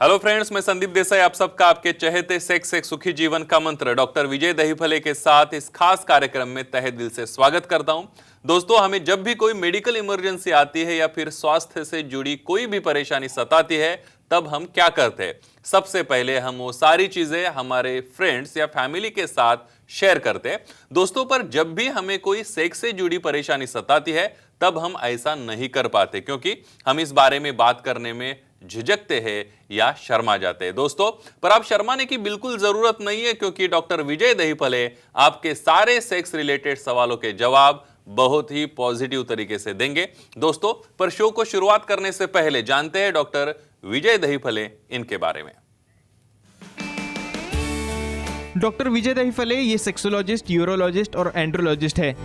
Hello friends, मैं संदीप देसाई आप सबका आपके चहेते सेक्स एक सुखी जीवन का मंत्र डॉक्टर विजय दहीफले के साथ इस खास कार्यक्रम में तहे दिल से स्वागत करता हूं। दोस्तों, हमें जब भी कोई मेडिकल इमरजेंसी आती है या फिर स्वास्थ्य से जुड़ी कोई भी परेशानी सताती है, तब हम क्या करते हैं? सबसे पहले हम वो सारी चीजें हमारे फ्रेंड्स या फैमिली के साथ शेयर करते हैं। दोस्तों, पर जब भी हमें कोई सेक्स से जुड़ी परेशानी सताती है, तब हम ऐसा नहीं कर पाते क्योंकि हम इस बारे में बात करने में झिझकते हैं या शर्मा जाते हैं। दोस्तों, पर आप शर्माने की बिल्कुल जरूरत नहीं है क्योंकि डॉक्टर विजय दहीफले आपके सारे सेक्स रिलेटेड सवालों के जवाब बहुत ही पॉजिटिव तरीके से देंगे। दोस्तों, पर शो को शुरुआत करने से पहले जानते हैं डॉक्टर विजय दहीफले इनके बारे में। डॉक्टर विजय दहीफले ये सेक्सोलॉजिस्ट, यूरोलॉजिस्ट और एंड्रोलॉजिस्ट है।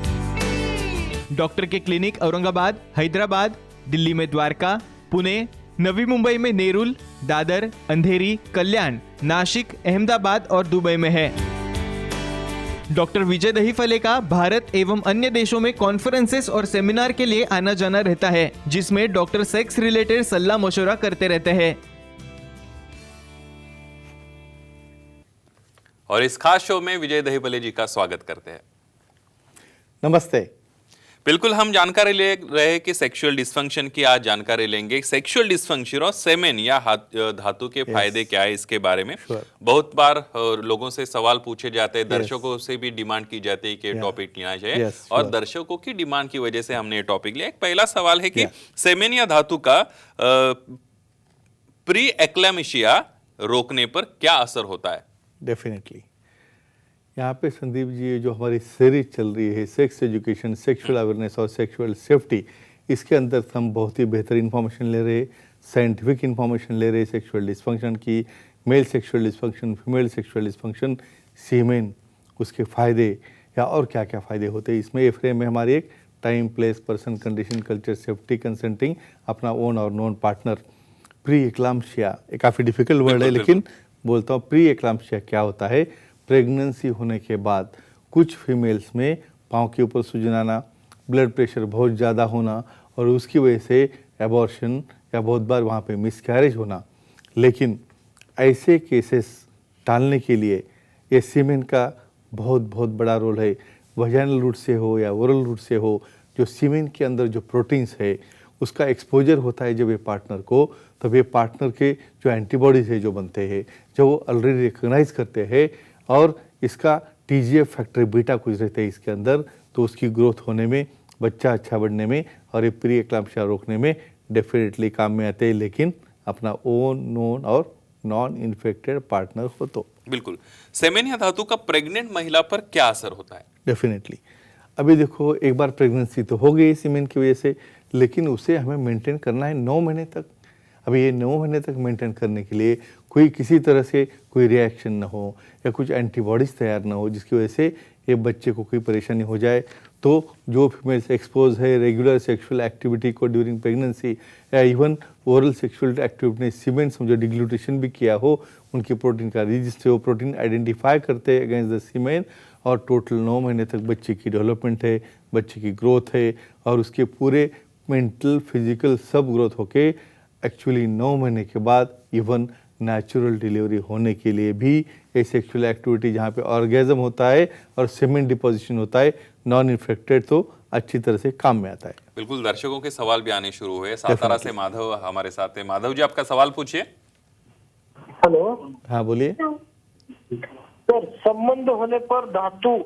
डॉक्टर के क्लिनिक औरंगाबाद, हैदराबाद, दिल्ली में द्वारका, पुणे, नवी मुंबई में नेरुल, दादर, अंधेरी, कल्याण, नासिक, अहमदाबाद और दुबई में है। डॉक्टर विजय दहीफले का भारत एवं अन्य देशों में कॉन्फ्रेंसेस और सेमिनार के लिए आना जाना रहता है, जिसमें डॉक्टर सेक्स रिलेटेड सलाह मशवरा करते रहते हैं। और इस खास शो में विजय दहीफले जी का स्वागत करते हैं। नमस्ते। बिल्कुल, हम जानकारी ले रहे कि सेक्सुअल डिस्फंक्शन की आज जानकारी लेंगे। सेक्सुअल डिस्फंक्शन और सेमेन या धातु के फायदे क्या है, इसके बारे में बहुत बार लोगों से सवाल पूछे जाते हैं, दर्शकों से भी डिमांड की जाती है कि टॉपिक लेना चाहिए और दर्शकों की डिमांड की वजह से हमने ये टॉपिक लिया। एक पहला सवाल है कि सेमेन या धातु का प्री एक्लेमेशिया रोकने पर क्या असर होता है? डेफिनेटली यहाँ पे संदीप जी, जो हमारी सीरीज चल रही है सेक्स एजुकेशन, सेक्सुअल अवेयरनेस और सेक्सुअल सेफ्टी, इसके अंदर हम बहुत ही बेहतर इन्फॉर्मेशन ले रहे, साइंटिफिक इन्फॉर्मेशन ले रहे सेक्सुअल डिस्फंक्शन की, male sexual dysfunction, female sexual dysfunction, semen, उसके फ़ायदे या और क्या क्या फ़ायदे होते हैं। इसमें ये फ्रेम में हमारी एक time, place, person, condition, culture, safety, consenting, अपना ओन और नॉन पार्टनर। प्री एक्लाम्पसिया एक काफ़ी डिफिकल्ट वर्ड है, लेकिन बोलता हूँ प्री एक्लाम्पसिया क्या होता है। प्रेगनेंसी होने के बाद कुछ फीमेल्स में पाँव के ऊपर सूजन आना, ब्लड प्रेशर बहुत ज़्यादा होना और उसकी वजह से एबॉर्शन या बहुत बार वहाँ पे मिसकैरेज होना। लेकिन ऐसे केसेस टालने के लिए ये सीमेन का बहुत बड़ा रोल है। वजाइनल रूट से हो या ओरल रूट से हो, जो सीमेन के अंदर जो प्रोटीन्स है उसका एक्सपोजर होता है जब ये पार्टनर को, तब ये पार्टनर के जो एंटीबॉडीज है जो बनते हैं, जो वो ऑलरेडी रिकग्नाइज करते हैं और इसका TGF फैक्टर बीटा कुछ रहता है इसके अंदर, तो उसकी ग्रोथ होने में, बच्चा अच्छा बढ़ने में और ये प्री एक्लाम्पसिया रोकने में डेफिनेटली काम में आते हैं, लेकिन अपना ओन, नोन और नॉन इन्फेक्टेड पार्टनर हो तो। बिल्कुल, सेमेन या धातु का प्रेग्नेंट महिला पर क्या असर होता है? डेफिनेटली अभी देखो, एक बार प्रेगनेंसी तो हो गई सीमेन की वजह से, लेकिन उसे हमें मेंटेन करना है 9 महीने तक। अभी ये 9 महीने तक मेंटेन करने के लिए कोई किसी तरह से कोई रिएक्शन ना हो या कुछ एंटीबॉडीज़ तैयार ना हो जिसकी वजह से ये बच्चे को कोई परेशानी हो जाए, तो जो फीमेल्स एक्सपोज है रेगुलर सेक्सुअल एक्टिविटी को ड्यूरिंग प्रेगनेंसी या इवन ओरल सेक्सुअल एक्टिविटी ने सीमेन समझो डिग्लूटेशन भी किया हो, उनकी प्रोटीन का रजिस्टर वो प्रोटीन आइडेंटिफाई करते हैं अगेंस्ट द सीमेन और टोटल 9 महीने तक बच्चे की डेवलपमेंट है, बच्चे की ग्रोथ है और उसके पूरे मेंटल, फिजिकल सब ग्रोथ होके एक्चुअली 9 महीने के बाद इवन नेचुरल डिलीवरी होने के लिए भी ये सेक्सुअल एक्टिविटी जहाँ पे ऑर्गेजम होता है और सीमेन डिपोजिशन होता है, नॉन इन्फेक्टेड, तो अच्छी तरह से काम में आता है। बिल्कुल, दर्शकों के सवाल भी आने शुरू हुए। सातारा से माधव हमारे साथ है। माधव जी, आपका सवाल पूछिए। हेलो। हाँ बोलिए। सर, संबंध होने पर धातु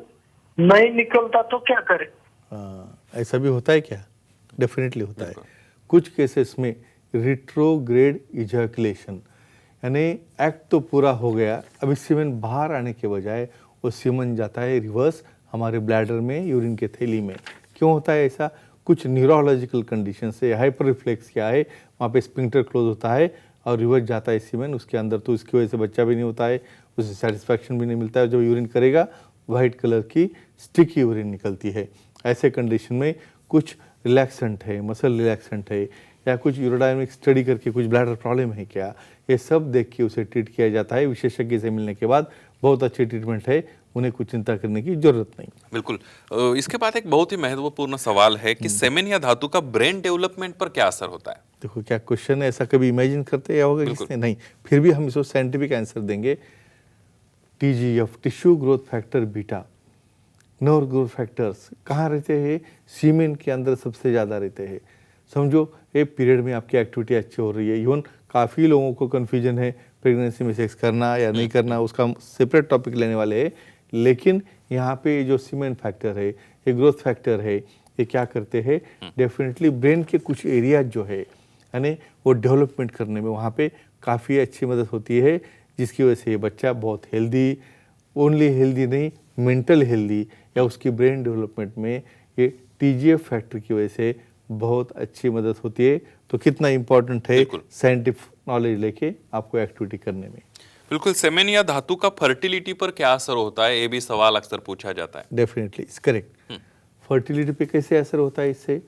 नहीं निकलता तो क्या करें? ऐसा भी होता है क्या? डेफिनेटली होता है। कुछ केसेस में रिट्रोग्रेड इजैकुलेशन, यानी एक्ट तो पूरा हो गया, अभी सीमेन बाहर आने के बजाय वो सीमेन जाता है रिवर्स हमारे ब्लैडर में, यूरिन के थैली में। क्यों होता है ऐसा? कुछ न्यूरोलॉजिकल कंडीशन से, हाइपर रिफ्लेक्स क्या है, वहाँ पे स्पिंक्टर क्लोज होता है और रिवर्स जाता है सीमेन उसके अंदर, तो इसकी वजह से बच्चा भी नहीं होता है, उसे सेटिस्फैक्शन भी नहीं मिलता है। जब यूरिन करेगा वाइट कलर की स्टिकी यूरिन निकलती है। ऐसे कंडीशन में कुछ रिलैक्सेंट है, मसल रिलैक्सेंट है या कुछ यूरोडायनेमिक स्टडी करके कुछ ब्लैडर प्रॉब्लम है क्या, ये सब देख के उसे ट्रीट किया जाता है। विशेषज्ञ से मिलने के बाद बहुत अच्छी ट्रीटमेंट है, उन्हें कुछ चिंता करने की जरूरत नहीं। बिल्कुल, इसके बाद एक बहुत ही महत्वपूर्ण सवाल है कि सेमेन या धातु का ब्रेन डेवलपमेंट पर क्या असर होता है? देखो क्या क्वेश्चन है, ऐसा कभी इमेजिन करते या होगा किसने? नहीं, फिर भी हम इसको साइंटिफिक आंसर देंगे। TGF, tissue growth factor beta, nerve growth factors कहाँ रहते हैं? सीमेन के अंदर सबसे ज़्यादा रहते हैं। समझो एक पीरियड में आपकी एक्टिविटी अच्छी हो रही है, इवन काफ़ी लोगों को कन्फ्यूजन है प्रेगनेंसी में सेक्स करना या नहीं करना, उसका हम सेपरेट टॉपिक लेने वाले हैं। लेकिन यहाँ पे जो सीमेन फैक्टर है, ये ग्रोथ फैक्टर है, ये क्या करते हैं? डेफिनेटली ब्रेन के कुछ एरिया जो है यानी वो डेवलपमेंट करने में वहाँ पे काफ़ी अच्छी मदद होती है, जिसकी वजह से ये बच्चा बहुत हेल्दी, ओनली हेल्दी नहीं, मेंटल हेल्दी या उसकी ब्रेन डेवलपमेंट में ये TGF फैक्टर की वजह से बहुत अच्छी मदद होती है। तो कितना इम्पोर्टेंट है साइंटिफिक नॉलेज लेके आपको एक्टिविटी करने में। बिल्कुल। सेमेन या धातु का फर्टिलिटी पर क्या असर होता है, ये भी सवाल अक्सर पूछा जाता है। Definitely it's correct. फर्टिलिटी पे कैसे असर होता है? इससे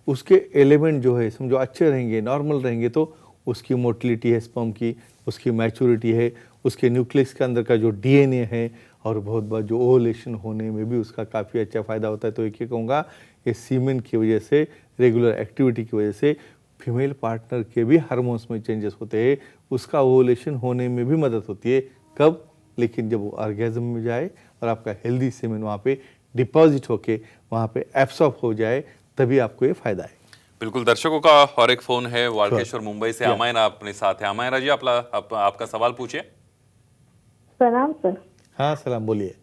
उसके एलिमेंट जो है समझो अच्छे रहेंगे, नॉर्मल रहेंगे, तो उसकी मोटिलिटी है स्पर्म की, उसकी मैच्योरिटी है, उसके न्यूक्लियस के अंदर का जो DNA है, और बहुत बार जो ओवुलेशन होने में भी उसका काफ़ी अच्छा फ़ायदा होता है। तो एक ही कहूँगा, ये सीमेन की वजह से, रेगुलर एक्टिविटी की वजह से फीमेल पार्टनर के भी हार्मोन्स में चेंजेस होते हैं, उसका ओवुलेशन होने में भी मदद होती है। कब? लेकिन जब वो ऑर्गेज्म में जाए और आपका हेल्दी सीमेन वहाँ पे डिपॉजिट होके वहाँ पे एब्सॉर्ब हो जाए, तभी आपको ये फायदा है। बिल्कुल। दर्शकों का और एक फोन है वालकेश्वर मुंबई से। अमायरा अपने साथ है। अमायरा जी, आपका सवाल पूछिए। सलाम सर। हाँ सलाम, बोलिए।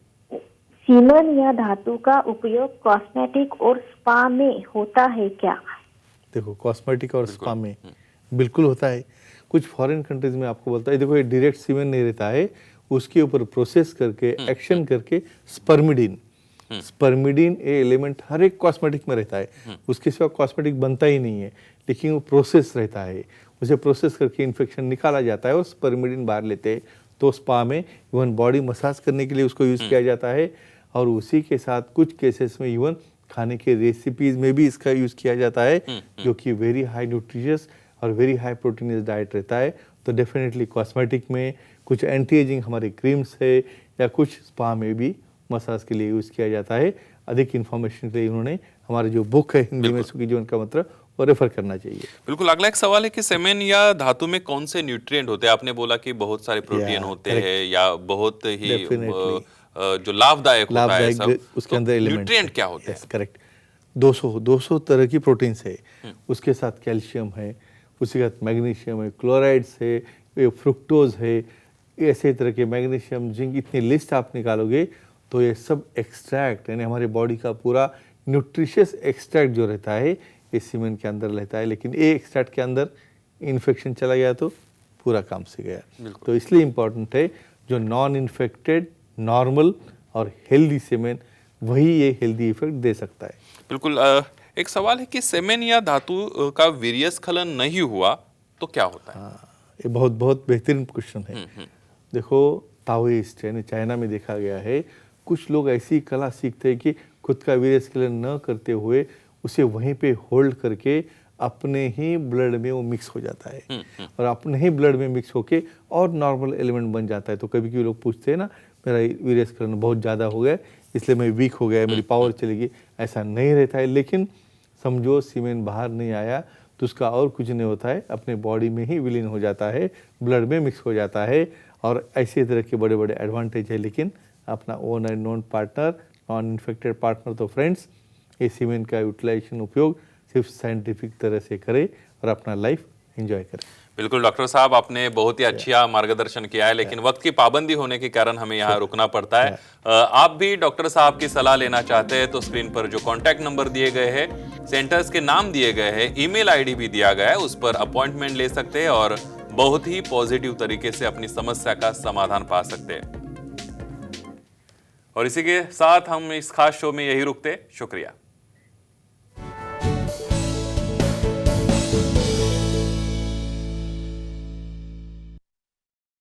सीमेन या धातु का उपयोग कॉस्मेटिक और स्पा में होता है क्या? देखो कॉस्मेटिक और स्पा में बिल्कुल होता है। कुछ फॉरेन कंट्रीज में आपको बोलता है, देखो ये डायरेक्ट सीमेन नहीं रहता है, उसके ऊपर प्रोसेस करके एक्शन करके स्पर्मिडीन ये एलिमेंट हर एक कॉस्मेटिक में रहता है, उसके सिवा कॉस्मेटिक बनता ही नहीं है, लेकिन वो प्रोसेस रहता है, उसे प्रोसेस करके इन्फेक्शन निकाला जाता है और स्पर्मिडीन बाहर लेते हैं। तो स्पा में इवन बॉडी मसाज करने के लिए उसको यूज़ किया जाता है, और उसी के साथ कुछ केसेस में इवन खाने के रेसिपीज में भी इसका यूज़ किया जाता है, जो कि वेरी हाई न्यूट्रिशियस और वेरी हाई प्रोटीनियस डाइट रहता है। तो डेफिनेटली कॉस्मेटिक में, कुछ एंटी एजिंग हमारे क्रीम्स है, या कुछ स्पा में भी मसाज के लिए यूज़ किया जाता है। अधिक इन्फॉर्मेशन के लिए उन्होंने हमारे जो बुक है हिंदी में सुखी जीवन का मंत्र, वो रेफर करना चाहिए। बिल्कुल। अगला एक सवाल है कि सेमेन या धातु में कौन से न्यूट्रिएंट होते हैं? आपने बोला कि बहुत सारे प्रोटीन होते हैं या बहुत ही जो लाभदायक होता है सब, उसके अंदर एलिमेंट न्यूट्रिएंट क्या होते हैं? करेक्ट। 200 तरह की प्रोटीन्स है, उसके साथ कैल्शियम है, उसके साथ मैग्नीशियम है, क्लोराइड्स है, फ्रुक्टोज है, ऐसे तरह के मैग्नीशियम, जिंक, इतनी लिस्ट आप निकालोगे तो ये सब एक्सट्रैक्ट यानी हमारे बॉडी का पूरा न्यूट्रिशियस एक्सट्रैक्ट जो रहता है ये सीमेन के अंदर रहता है। लेकिन ये एक्सट्रैक्ट के अंदर इन्फेक्शन चला गया तो पूरा काम से गया। तो इसलिए इम्पॉर्टेंट है जो नॉन इन्फेक्टेड, नॉर्मल और हेल्दी सीमेन, वही ये हेल्दी इफेक्ट दे सकता है। बिल्कुल। एक सवाल है कि सेमेन या धातु का वीर्यस्खलन नहीं हुआ तो क्या होता है? ये बहुत बहुत बेहतरीन क्वेश्चन है। देखो ताओइस्ट यानी चाइना में देखा गया है, कुछ लोग ऐसी कला सीखते हैं कि खुद का वीर्यस्खलन न करते हुए उसे वहीं पे होल्ड करके अपने ही ब्लड में वो मिक्स हो जाता है, और अपने ही ब्लड में मिक्स होके और नॉर्मल एलिमेंट बन जाता है। तो कभी कभी लोग पूछते हैं ना, मेरा वीर्यस्खलन बहुत ज़्यादा हो गया इसलिए मैं वीक हो गया, मेरी पावर चली गई, ऐसा नहीं रहता है। लेकिन समझो सीमेन बाहर नहीं आया तो उसका और कुछ नहीं होता है, अपने बॉडी में ही विलीन हो जाता है, ब्लड में मिक्स हो जाता है, और ऐसे तरह के बड़े बड़े एडवांटेज है। लेकिन अपना own and known partner, non infected partner, तो फ्रेंड्स ये सीमेन का यूटिलाइजेशन उपयोग सिर्फ साइंटिफिक तरह से करें और अपना लाइफ एंजॉय करें। बिल्कुल डॉक्टर साहब, आपने बहुत ही अच्छा मार्गदर्शन किया है, लेकिन वक्त की पाबंदी होने के कारण हमें यहाँ रुकना पड़ता है। आप भी डॉक्टर साहब की सलाह लेना चाहते हैं तो स्क्रीन पर जो कॉन्टैक्ट नंबर दिए गए हैं, सेंटर्स के नाम दिए गए हैं, ईमेल आईडी भी दिया गया है, उस पर अपॉइंटमेंट ले सकते हैं और बहुत ही पॉजिटिव तरीके से अपनी समस्या का समाधान पा सकते हैं। और इसी के साथ हम इस खास शो में यही रुकते हैं। शुक्रिया।